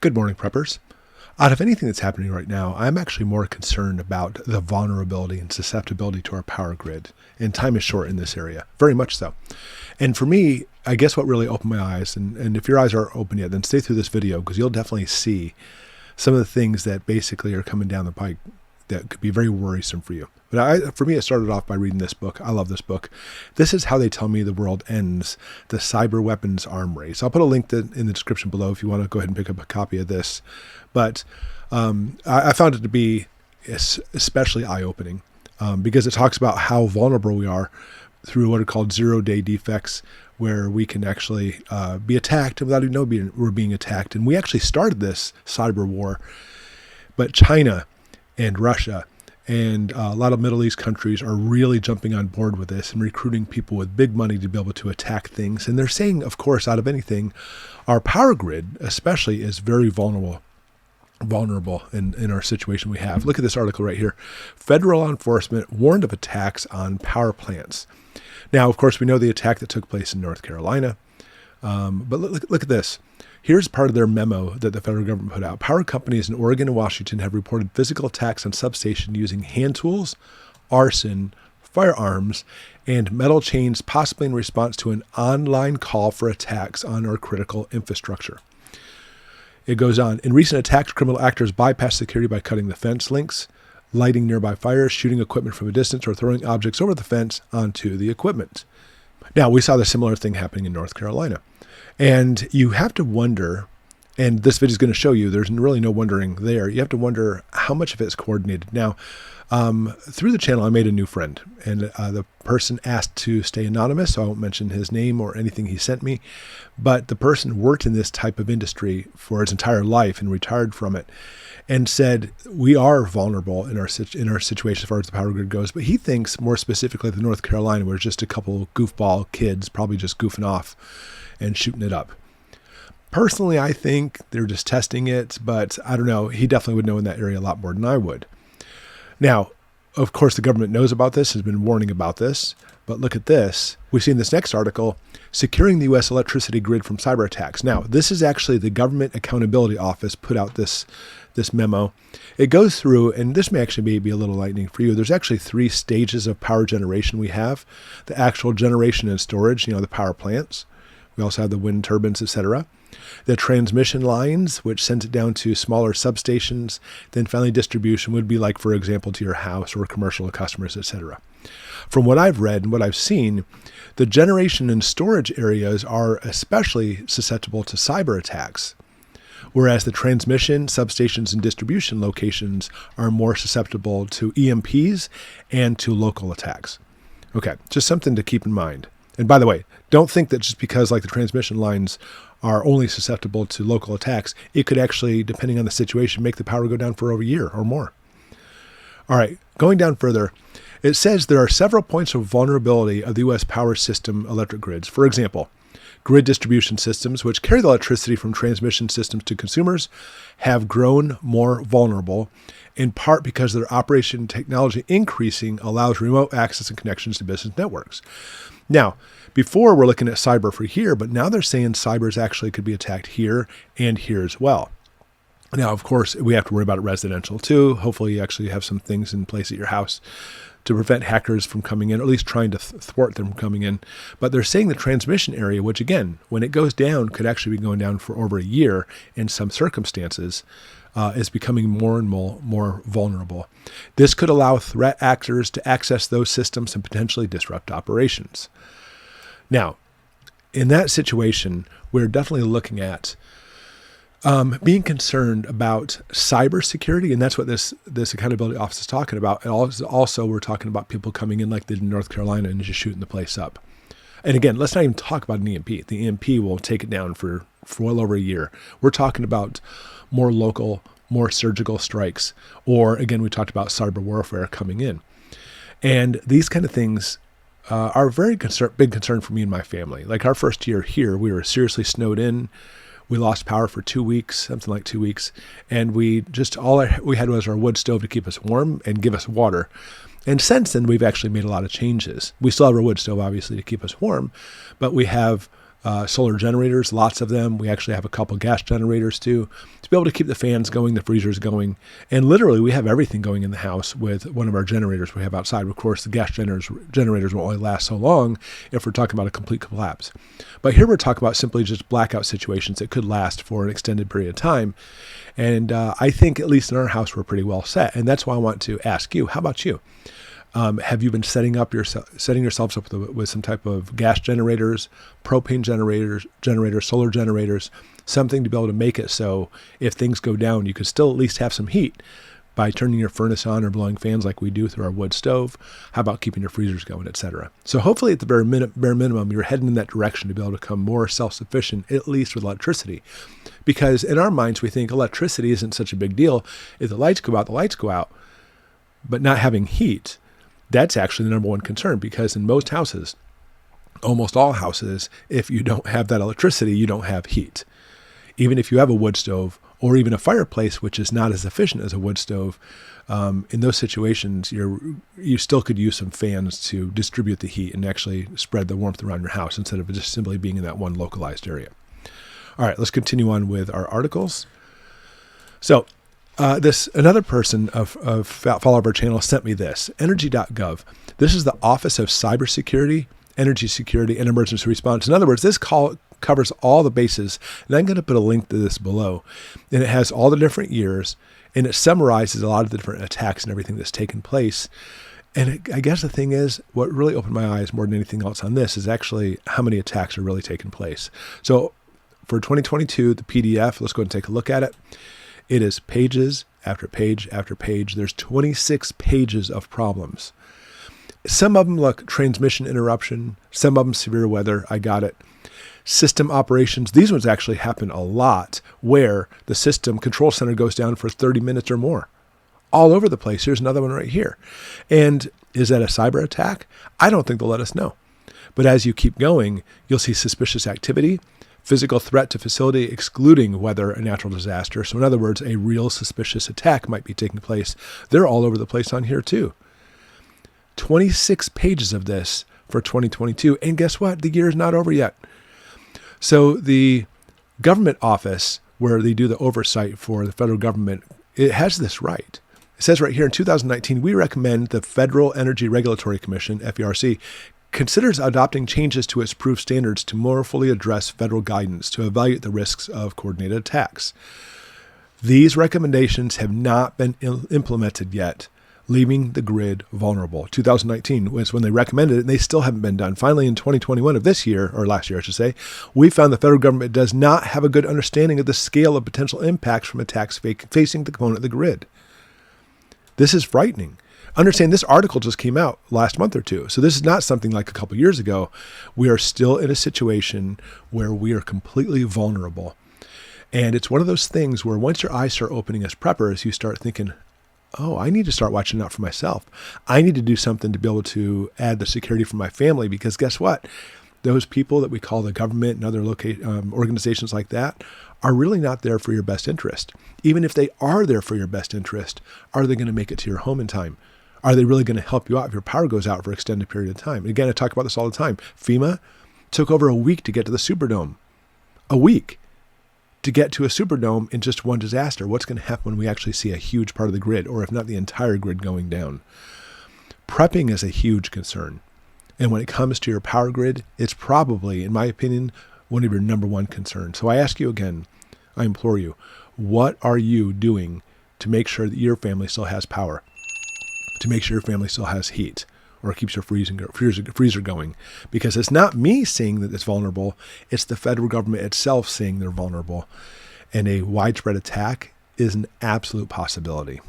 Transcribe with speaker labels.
Speaker 1: Good morning, preppers. Out of anything that's happening right now, I'm actually more concerned about the vulnerability and susceptibility to our power grid. And time is short in this area, very much so. And for me, I guess what really opened my eyes, and if your eyes aren't open yet, then stay through this video because you'll definitely see some of the things that basically are coming down the pike that could be very worrisome for you. But for me, it started off by reading this book. I love this book. This is How They Tell Me the World Ends, the Cyber Weapons Arm Race. I'll put a link in the description below if you want to go ahead and pick up a copy of this. But I found it to be especially eye-opening because it talks about how vulnerable we are through what are called zero-day defects, where we can actually be attacked without even knowing we're being attacked. And we actually started this cyber war, but China and Russia and a lot of Middle East countries are really jumping on board with this and recruiting people with big money to be able to attack things. And they're saying, of course, out of anything, our power grid especially is very vulnerable in our situation we have. Look at this article right here. Federal law enforcement warned of attacks on power plants. Now, of course, we know the attack that took place in North Carolina. But look at this. Here's part of their memo that the federal government put out. Power companies in Oregon and Washington have reported physical attacks on substations using hand tools, arson, firearms, and metal chains, possibly in response to an online call for attacks on our critical infrastructure. It goes on. In recent attacks, criminal actors bypass security by cutting the fence links, lighting nearby fires, shooting equipment from a distance, or throwing objects over the fence onto the equipment. Now, we saw the similar thing happening in North Carolina. And you have to wonder, and this video is going to show you, there's really no wondering there. You have to wonder how much of it is coordinated. Now, through the channel, I made a new friend, and the person asked to stay anonymous, so I won't mention his name or anything he sent me. But the person worked in this type of industry for his entire life and retired from it, and said we are vulnerable in our situation as far as the power grid goes. But he thinks more specifically the North Carolina, where it's just a couple goofball kids probably just goofing off and shooting it up. Personally, I think they're just testing it, but I don't know. He definitely would know in that area a lot more than I would. Now, of course, the government knows about this, has been warning about this, but look at this. We see in this next article, securing the U.S. electricity grid from cyber attacks. Now, this is actually the Government Accountability Office put out this memo. It goes through, and this may actually be a little lightning for you. There's actually 3 stages of power generation we have. The actual generation and storage, the power plants. We also have the wind turbines, etc. The transmission lines, which sends it down to smaller substations. Then finally distribution would be like, for example, to your house or commercial customers, etc. From what I've read and what I've seen, the generation and storage areas are especially susceptible to cyber attacks, whereas the transmission, substations, and distribution locations are more susceptible to EMPs and to local attacks. Okay, just something to keep in mind. And by the way, don't think that just because like the transmission lines are only susceptible to local attacks, it could actually, depending on the situation, make the power go down for over a year or more. All right, going down further, it says there are several points of vulnerability of the U.S. power system electric grids. For example, grid distribution systems, which carry the electricity from transmission systems to consumers, have grown more vulnerable, in part because their operation technology increasing allows remote access and connections to business networks. Now, before we're looking at cyber for here, but now they're saying cybers actually could be attacked here and here as well. Now, of course, we have to worry about it residential too. Hopefully you actually have some things in place at your house to prevent hackers from coming in, or at least trying to thwart them from coming in. But they're saying the transmission area, which again, when it goes down, could actually be going down for over a year in some circumstances, is becoming more and more vulnerable. This could allow threat actors to access those systems and potentially disrupt operations. Now, in that situation, we're definitely looking at being concerned about cybersecurity, and that's what this accountability office is talking about. And also, we're talking about people coming in like they did in North Carolina and just shooting the place up. And again, let's not even talk about an EMP. The EMP will take it down for well over a year. We're talking about more local, more surgical strikes, or again, we talked about cyber warfare coming in. And these kind of things are a very big concern for me and my family. Like our first year here, we were seriously snowed in. We lost power for 2 weeks, something like 2 weeks. And we had was our wood stove to keep us warm and give us water. And since then, we've actually made a lot of changes. We still have our wood stove, obviously, to keep us warm, but we have solar generators, lots of them. We actually have a couple gas generators too, to be able to keep the fans going, the freezers going. And literally we have everything going in the house with one of our generators we have outside. Of course, the gas generators will only last so long if we're talking about a complete collapse. But here we're talking about simply just blackout situations that could last for an extended period of time. And I think at least in our house, we're pretty well set. And that's why I want to ask you, how about you? Have you been setting yourselves up with some type of gas generators, propane generators, solar generators, something to be able to make it so if things go down, you could still at least have some heat by turning your furnace on or blowing fans like we do through our wood stove? How about keeping your freezers going, etc.? So hopefully at the bare minimum, you're heading in that direction to be able to become more self-sufficient, at least with electricity. Because in our minds, we think electricity isn't such a big deal. If the lights go out, the lights go out. But not having heat, that's actually the number one concern, because in most houses, almost all houses, if you don't have that electricity, you don't have heat. Even if you have a wood stove or even a fireplace, which is not as efficient as a wood stove, in those situations, you still could use some fans to distribute the heat and actually spread the warmth around your house instead of just simply being in that one localized area. All right, let's continue on with our articles. So another person of follower of our channel sent me this, energy.gov. This is the Office of Cybersecurity, Energy Security, and Emergency Response. In other words, this covers all the bases, and I'm going to put a link to this below. And it has all the different years, and it summarizes a lot of the different attacks and everything that's taken place. And I guess the thing is, what really opened my eyes more than anything else on this is actually how many attacks are really taking place. So for 2022, the PDF, let's go ahead and take a look at it. It is pages after page after page. There's 26 pages of problems. Some of them look transmission interruption. Some of them severe weather. I got it. System operations. These ones actually happen a lot where the system control center goes down for 30 minutes or more. All over the place. Here's another one right here. And is that a cyber attack? I don't think they'll let us know. But as you keep going, you'll see suspicious activity, physical threat to facility, excluding weather and natural disaster. So in other words, a real suspicious attack might be taking place. They're all over the place on here too. 26 pages of this for 2022. And guess what? The year is not over yet. So the government office where they do the oversight for the federal government, it has this right. It says right here in 2019, we recommend the Federal Energy Regulatory Commission, FERC, considers adopting changes to its proof standards to more fully address federal guidance to evaluate the risks of coordinated attacks. These recommendations have not been implemented yet, leaving the grid vulnerable. 2019 was when they recommended it, and they still haven't been done. Finally, in 2021 of this year, or last year, I should say, we found the federal government does not have a good understanding of the scale of potential impacts from attacks facing the component of the grid. This is frightening. Understand, this article just came out last month or two. So this is not something like a couple years ago. We are still in a situation where we are completely vulnerable. And it's one of those things where once your eyes start opening as preppers, you start thinking, oh, I need to start watching out for myself. I need to do something to be able to add the security for my family, because guess what? Those people that we call the government and other organizations like that are really not there for your best interest. Even if they are there for your best interest, are they going to make it to your home in time? Are they really going to help you out if your power goes out for an extended period of time? And again, I talk about this all the time. FEMA took over a week to get to the Superdome. A week to get to a Superdome in just one disaster. What's going to happen when we actually see a huge part of the grid, or if not the entire grid, going down? Prepping is a huge concern. And when it comes to your power grid, it's probably, in my opinion, one of your number one concerns. So I ask you again, I implore you, what are you doing to make sure that your family still has power? To make sure your family still has heat, or keeps your freezer going? Because it's not me saying that it's vulnerable, it's the federal government itself saying they're vulnerable. And a widespread attack is an absolute possibility.